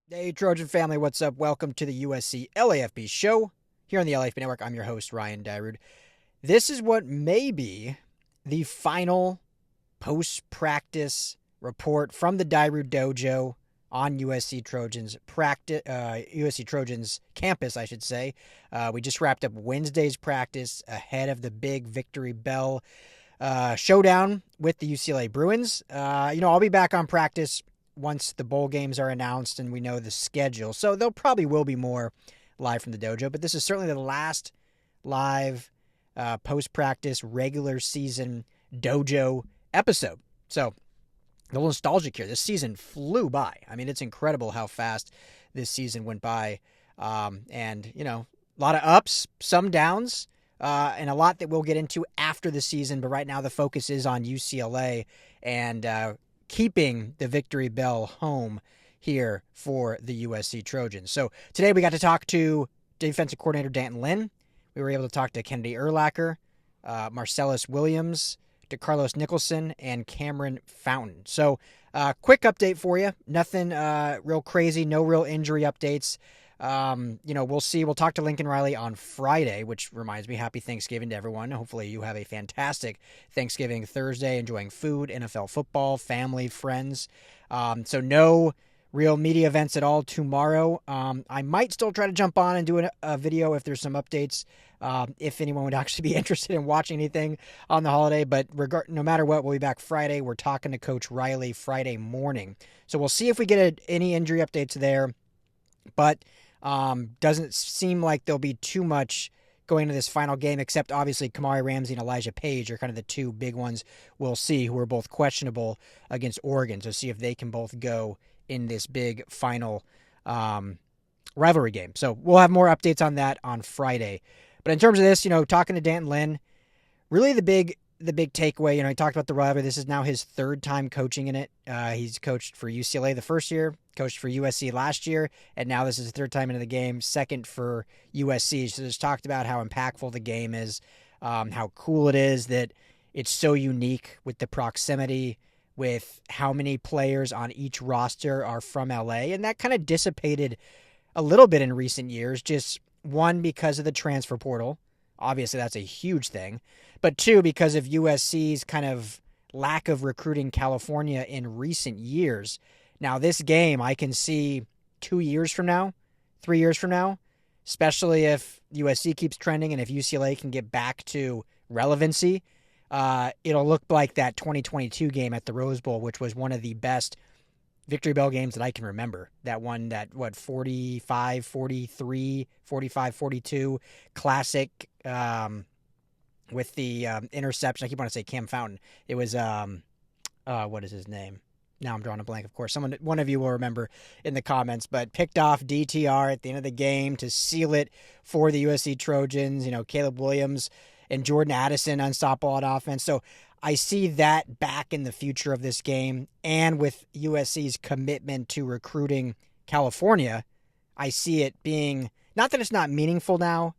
Hey, Trojan family, what's up? Welcome to the USC LAFB show. Here on the LAFB Network, I'm your host, Ryan Dyrud. This is what may be the final post-practice report from the Dyrud Dojo on USC Trojans USC Trojans campus, I should say. We just wrapped up Wednesday's practice ahead of the big Victory Bell showdown with the UCLA Bruins. I'll be back on practice once the bowl games are announced and we know the schedule. So there probably will be more live from the dojo, but this is certainly the last live post-practice regular season dojo episode. So a little nostalgic here. This season flew by. I mean, it's incredible how fast this season went by. And, a lot of ups, some downs, and a lot that we'll get into after the season. But right now the focus is on UCLA and keeping the Victory Bell home here for the USC Trojans. So today we got to talk to defensive coordinator D'Anton Lynn. We were able to talk to Kennedy Urlacher, Marcelles Williams, DeCarlos Nicholson, and Cameron Fountain. So quick update for you. Nothing real crazy, no real injury updates. We'll see. We'll talk to Lincoln Riley on Friday, which reminds me, happy Thanksgiving to everyone. Hopefully you have a fantastic Thanksgiving Thursday, enjoying food, NFL football, family, friends. So no real media events at all tomorrow. I might still try to jump on and do a video if there's some updates, if anyone would actually be interested in watching anything on the holiday. But no matter what, we'll be back Friday. We're talking to Coach Riley Friday morning. So we'll see if we get any injury updates there. But doesn't seem like there'll be too much going into this final game, except obviously Kamari Ramsey and Elijah Page are kind of the two big ones we'll see, who are both questionable against Oregon. So see if they can both go in this big final rivalry game. So we'll have more updates on that on Friday. But in terms of this, talking to D'Anton Lynn, really the big takeaway, he talked about the rivalry. This is now his third time coaching in it. He's coached for UCLA the first year, coached for USC last year, and now this is his third time into the game, second for USC. So just talked about how impactful the game is, how cool it is that it's so unique with the proximity, with how many players on each roster are from LA, and that kind of dissipated a little bit in recent years, just one, because of the transfer portal. Obviously, that's a huge thing. But two, because of USC's kind of lack of recruiting California in recent years. Now, this game, I can see 2 years from now, 3 years from now, especially if USC keeps trending and if UCLA can get back to relevancy, it'll look like that 2022 game at the Rose Bowl, which was one of the best Victory Bell games that I can remember. That one, 45-43, 45-42 classic with the interception. I keep wanting to say Kam Fountain. It was, what is his name? Now I'm drawing a blank, of course. One of you will remember in the comments, but picked off DTR at the end of the game to seal it for the USC Trojans. Caleb Williams and Jordan Addison unstoppable on offense. So I see that back in the future of this game, and with USC's commitment to recruiting California, I see it being, not that it's not meaningful now,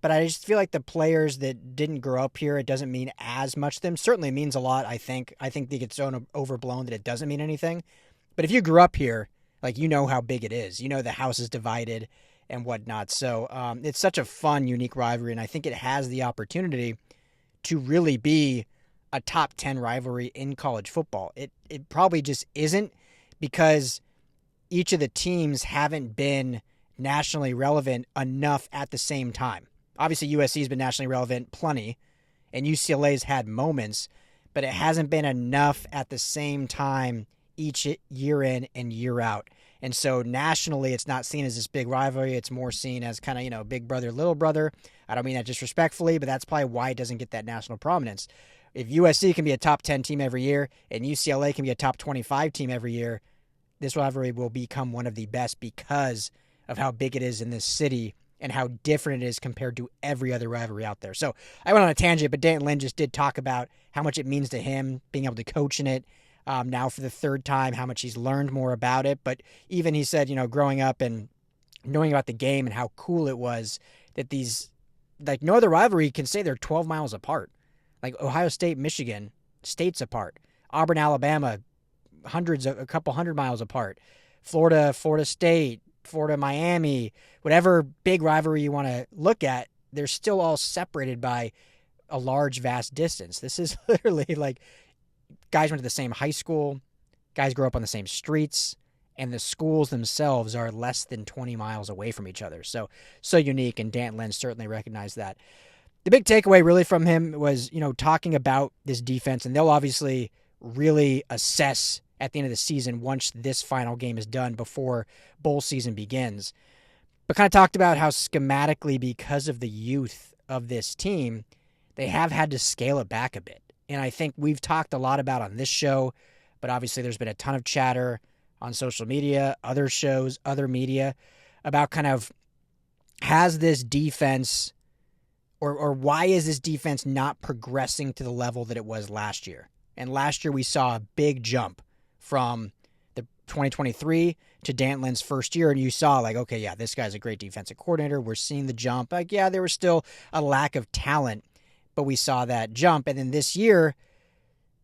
but I just feel like the players that didn't grow up here, it doesn't mean as much to them. Certainly means a lot, I think. I think they get so overblown that it doesn't mean anything. But if you grew up here, how big it is. The house is divided and whatnot. So it's such a fun, unique rivalry, and I think it has the opportunity to really be a top 10 rivalry in college football. It probably just isn't, because each of the teams haven't been nationally relevant enough at the same time. Obviously, USC has been nationally relevant plenty, and UCLA's had moments, but it hasn't been enough at the same time each year in and year out. And so nationally, it's not seen as this big rivalry. It's more seen as kind of, big brother, little brother. I don't mean that disrespectfully, but that's probably why it doesn't get that national prominence. If USC can be a top 10 team every year and UCLA can be a top 25 team every year, this rivalry will become one of the best because of how big it is in this city and how different it is compared to every other rivalry out there. So I went on a tangent, but D'Anton Lynn just did talk about how much it means to him being able to coach in it now for the third time, how much he's learned more about it. But even he said, growing up and knowing about the game and how cool it was that these, no other rivalry can say they're 12 miles apart. Ohio State, Michigan, states apart. Auburn, Alabama, a couple hundred miles apart. Florida, Florida State, Florida, Miami, whatever big rivalry you want to look at, they're still all separated by a large, vast distance. This is literally like guys went to the same high school, guys grew up on the same streets, and the schools themselves are less than 20 miles away from each other. So unique, and D'Anton Lynn certainly recognized that. The big takeaway really from him was, talking about this defense, and they'll obviously really assess at the end of the season once this final game is done before bowl season begins. But kind of talked about how schematically, because of the youth of this team, they have had to scale it back a bit. And I think we've talked a lot about on this show, but obviously there's been a ton of chatter on social media, other shows, other media, about kind of has this defense or why is this defense not progressing to the level that it was last year? And last year we saw a big jump from the 2023 to D'Anton Lynn's first year, and you saw like, okay, yeah, this guy's a great defensive coordinator. We're seeing the jump. Like, yeah, there was still a lack of talent, but we saw that jump. And then this year,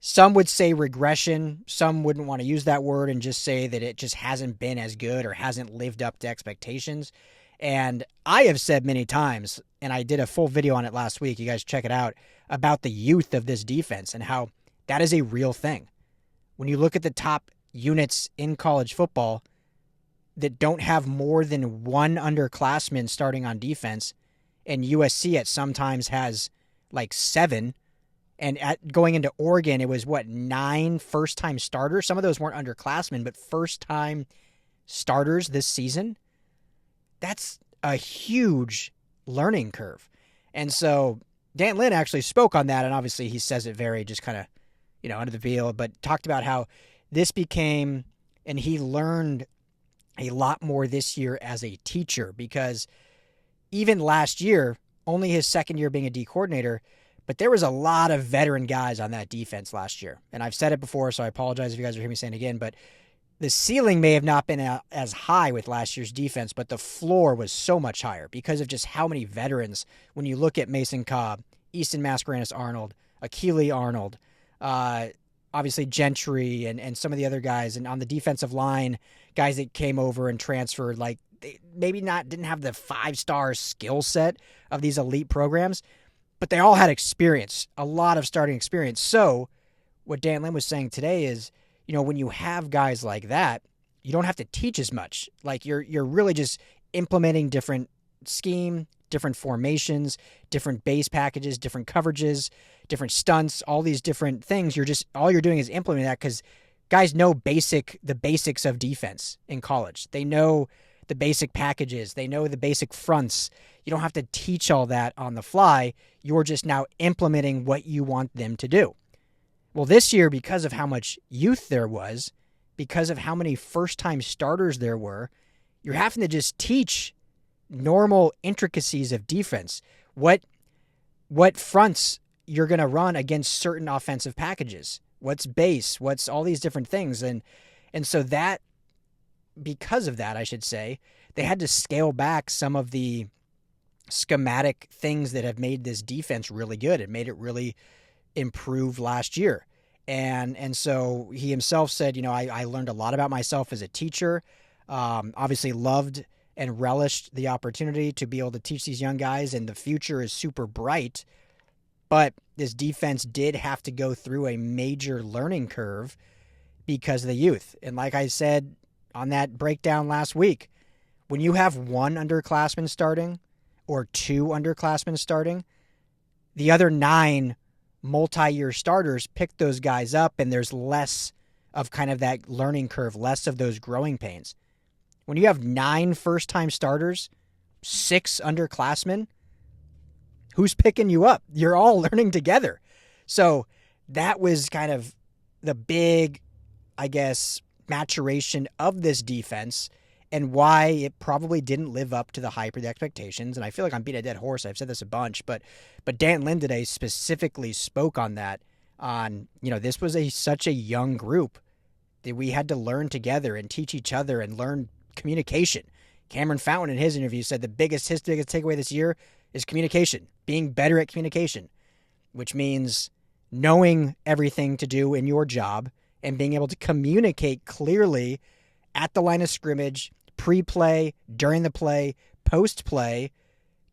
some would say regression. Some wouldn't want to use that word and just say that it just hasn't been as good or hasn't lived up to expectations. And I have said many times, and I did a full video on it last week, you guys check it out, about the youth of this defense and how that is a real thing. When you look at the top units in college football that don't have more than one underclassman starting on defense, and USC at sometimes has like 7, and going into Oregon, it was 9 first-time starters. Some of those weren't underclassmen, but first-time starters this season. That's a huge learning curve. And so D'Anton Lynn actually spoke on that, and obviously he says it very just kind of, under the veil, but talked about how this became, and he learned a lot more this year as a teacher, because even last year, only his second year being a D coordinator, but there was a lot of veteran guys on that defense last year. And I've said it before, so I apologize if you guys are hearing me saying it again, but the ceiling may have not been as high with last year's defense, but the floor was so much higher because of just how many veterans. When you look at Mason Cobb, Easton Mascarenas Arnold, Akili Arnold, obviously Gentry and some of the other guys, and on the defensive line, guys that came over and transferred, like they maybe didn't have the 5-star skill set of these elite programs, but they all had experience, a lot of starting experience. So what Dan Lynn was saying today is, when you have guys like that, you don't have to teach as much. Like you're really just implementing different scheme, different formations, different base packages, different coverages, different stunts, all these different things. All you're doing is implementing that, because guys know the basics of defense in college. They know the basic packages. They know the basic fronts. You don't have to teach all that on the fly. You're just now implementing what you want them to do. Well, this year, because of how much youth there was, because of how many first-time starters there were, you're having to just teach normal intricacies of defense. What fronts you're going to run against certain offensive packages. What's base? What's all these different things? And so that, because of that, I should say, they had to scale back some of the schematic things that have made this defense really good. It made it really improve last year. And so he himself said, I learned a lot about myself as a teacher. Obviously loved and relished the opportunity to be able to teach these young guys, and the future is super bright. But this defense did have to go through a major learning curve because of the youth. And like I said on that breakdown last week, when you have 1 underclassman starting or 2 underclassmen starting, the other 9 multi-year starters pick those guys up, and there's less of kind of that learning curve, less of those growing pains. When you have 9 first-time starters, 6 underclassmen, who's picking you up? You're all learning together. So that was kind of the big, I guess, maturation of this defense, and why it probably didn't live up to the hype or the expectations. And I feel like I'm beating a dead horse. I've said this a bunch, but D'Anton Lynn today specifically spoke on that, on, this was such a young group that we had to learn together and teach each other and learn communication. Cameron Fountain in his interview said his biggest takeaway this year is communication, being better at communication, which means knowing everything to do in your job and being able to communicate clearly at the line of scrimmage, pre-play, during the play, post-play,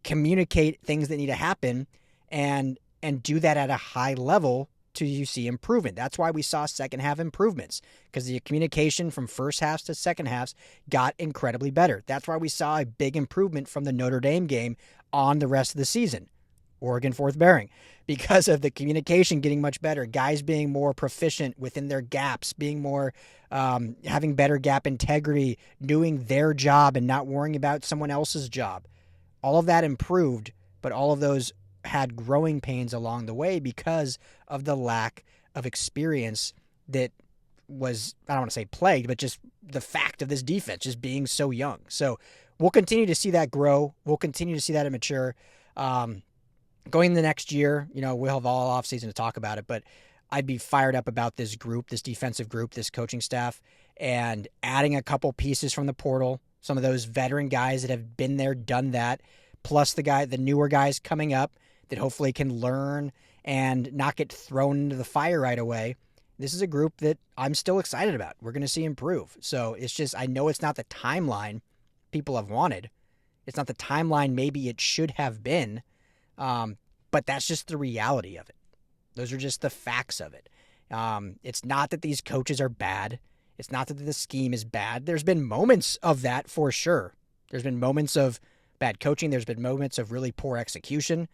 communicate things that need to happen, and do that at a high level till you see improvement. That's why we saw second half improvements, because the communication from first halves to second halves got incredibly better. That's why we saw a big improvement from the Notre Dame game on the rest of the season. Oregon Fourth Bearing, because of the communication getting much better, guys being more proficient within their gaps, being more, having better gap integrity, doing their job and not worrying about someone else's job. All of that improved, but all of those had growing pains along the way because of the lack of experience that was, I don't want to say plagued, but just the fact of this defense just being so young. So we'll continue to see that grow. We'll continue to see that mature. Going the next year, we'll have all offseason to talk about it, but I'd be fired up about this group, this defensive group, this coaching staff, and adding a couple pieces from the portal, some of those veteran guys that have been there, done that, plus the newer guys coming up that hopefully can learn and not get thrown into the fire right away. This is a group that I'm still excited about. We're going to see improve. So it's just, I know it's not the timeline people have wanted. It's not the timeline maybe it should have been. But that's just the reality of it. Those are just the facts of it. It's not that these coaches are bad. It's not that the scheme is bad. There's been moments of that for sure. There's been moments of bad coaching. There's been moments of really poor execution.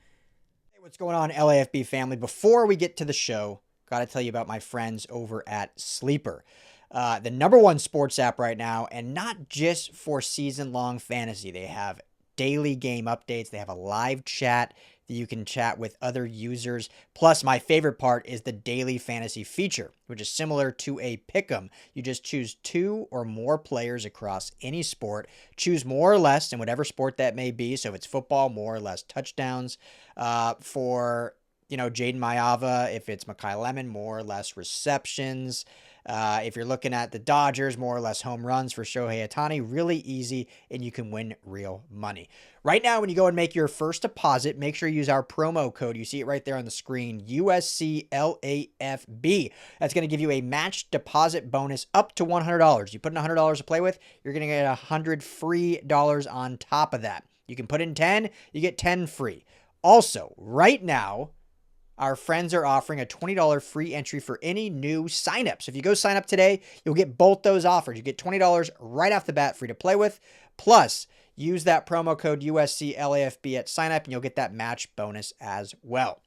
Hey, what's going on, LAFB family? Before we get to the show, got to tell you about my friends over at Sleeper. The number one sports app right now, and not just for season-long fantasy. They have daily game updates. They have a live chat that you can chat with other users. Plus, my favorite part is the daily fantasy feature, which is similar to a pick'em. You just choose 2 or more players across any sport. Choose more or less in whatever sport that may be. So if it's football, more or less touchdowns. For Jaden Mayava, if it's Mekhi Lemon, more or less receptions. If you're looking at the Dodgers, more or less home runs for Shohei Ohtani. Really easy, and you can win real money. Right now, when you go and make your first deposit, make sure you use our promo code. You see it right there on the screen, USC LAFB. That's going to give you a matched deposit bonus up to $100. You put in $100 to play with, you're going to get $100 free on top of that. You can put in 10, you get 10 free. Also, right now, our friends are offering a $20 free entry for any new signups. If you go sign up today, you'll get both those offers. You get $20 right off the bat free to play with. Plus, use that promo code USCLAFB at sign up and you'll get that match bonus as well.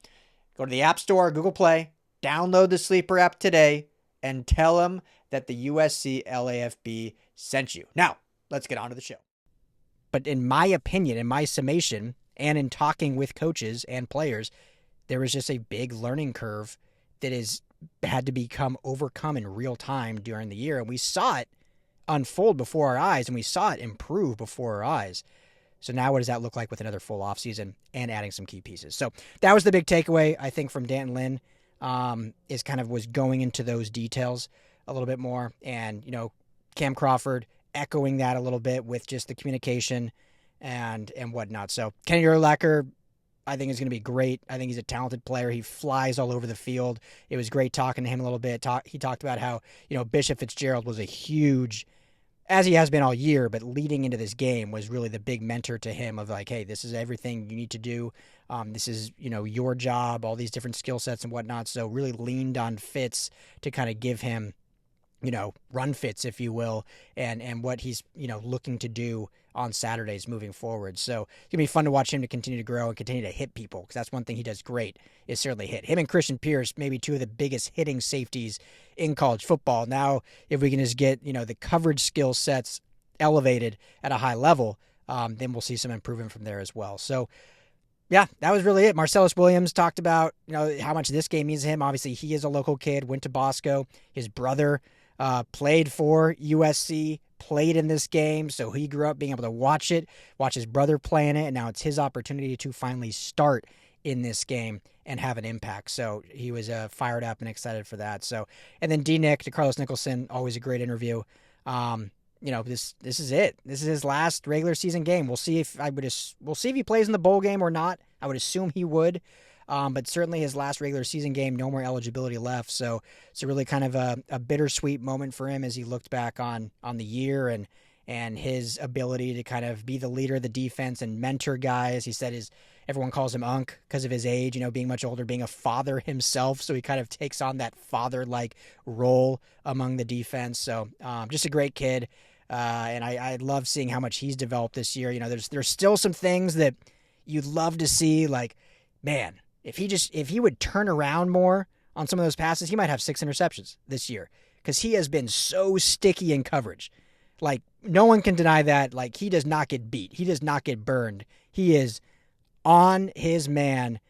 Go to the App Store, Google Play, download the Sleeper app today, and tell them that the USC LAFB sent you. Now, let's get on to the show. But in my opinion, in my summation, and in talking with coaches and players, there was just a big learning curve that had to become overcome in real time during the year. And we saw it unfold before our eyes, and we saw it improve before our eyes. So now what does that look like with another full offseason and adding some key pieces? So that was the big takeaway, I think, from D'Anton Lynn, was going into those details a little bit more. And, Kam Crawford echoing that a little bit with just the communication and whatnot. So Kennedy Urlacher, I think is going to be great. I think he's a talented player. He flies all over the field. It was great talking to him a little bit. He talked about how, Bishop Fitzgerald was a huge, as he has been all year, but leading into this game was really the big mentor to him of like, hey, this is everything you need to do. This is, your job, all these different skill sets and whatnot. So really leaned on Fitz to kind of give him, run fits, if you will, and what he's, looking to do on Saturdays moving forward. So it's going to be fun to watch him to continue to grow and continue to hit people, because that's one thing he does great, is certainly hit. Him and Christian Pierce, maybe 2 of the biggest hitting safeties in college football. Now, if we can just get, the coverage skill sets elevated at a high level, then we'll see some improvement from there as well. So, yeah, that was really it. Marcelles Williams talked about, how much this game means to him. Obviously, he is a local kid, went to Bosco. His brother played for USC, played in this game, so he grew up being able to watch his brother play in it, and now it's his opportunity to finally start in this game and have an impact. So he was fired up and excited for that. So, and then DeCarlos Nicholson, always a great interview. This is it. This is his last regular season game. We'll see if he plays in the bowl game or not. I would assume he would. But certainly his last regular season game, no more eligibility left. So it's really kind of a bittersweet moment for him as he looked back on the year and his ability to kind of be the leader of the defense and mentor guys. He said everyone calls him Unc because of his age, being much older, being a father himself. So he kind of takes on that father-like role among the defense. So just a great kid. And I love seeing how much he's developed this year. There's still some things that you'd love to see. Like, man, if he would turn around more on some of those passes, he might have 6 interceptions this year because he has been so sticky in coverage. Like, no one can deny that. Like, he does not get beat. He does not get burned. He is on his man,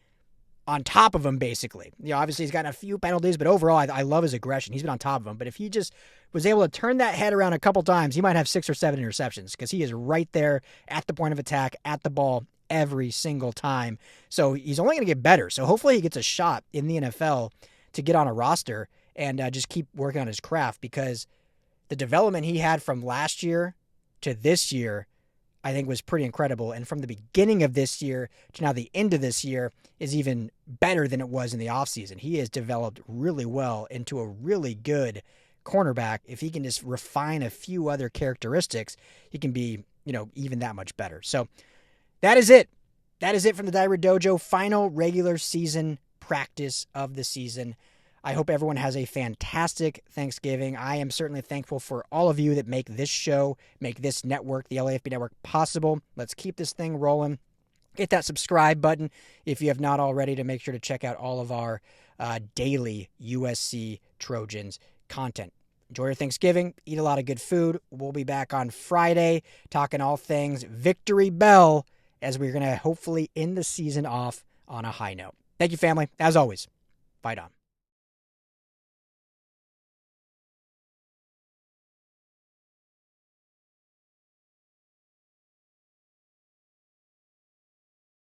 on top of him, basically. Obviously he's gotten a few penalties, but overall, I love his aggression. He's been on top of him. But if he just was able to turn that head around a couple times, he might have 6 or 7 interceptions because he is right there at the point of attack, at the ball every single time. So he's only going to get better. So hopefully he gets a shot in the NFL to get on a roster and just keep working on his craft, because the development he had from last year to this year, I think, was pretty incredible. And from the beginning of this year to now the end of this year is even better than it was in the offseason. He has developed really well into a really good cornerback. If he can just refine a few other characteristics, he can be, even that much better. So that is it. That is it from the Dyrud Dojo. Final regular season practice of the season. I hope everyone has a fantastic Thanksgiving. I am certainly thankful for all of you that make this show, make this network, the LAFB network, possible. Let's keep this thing rolling. Hit that subscribe button if you have not already, to make sure to check out all of our daily USC Trojans content. Enjoy your Thanksgiving. Eat a lot of good food. We'll be back on Friday talking all things Victory Bell, as we're going to hopefully end the season off on a high note. Thank you, family. As always, fight on.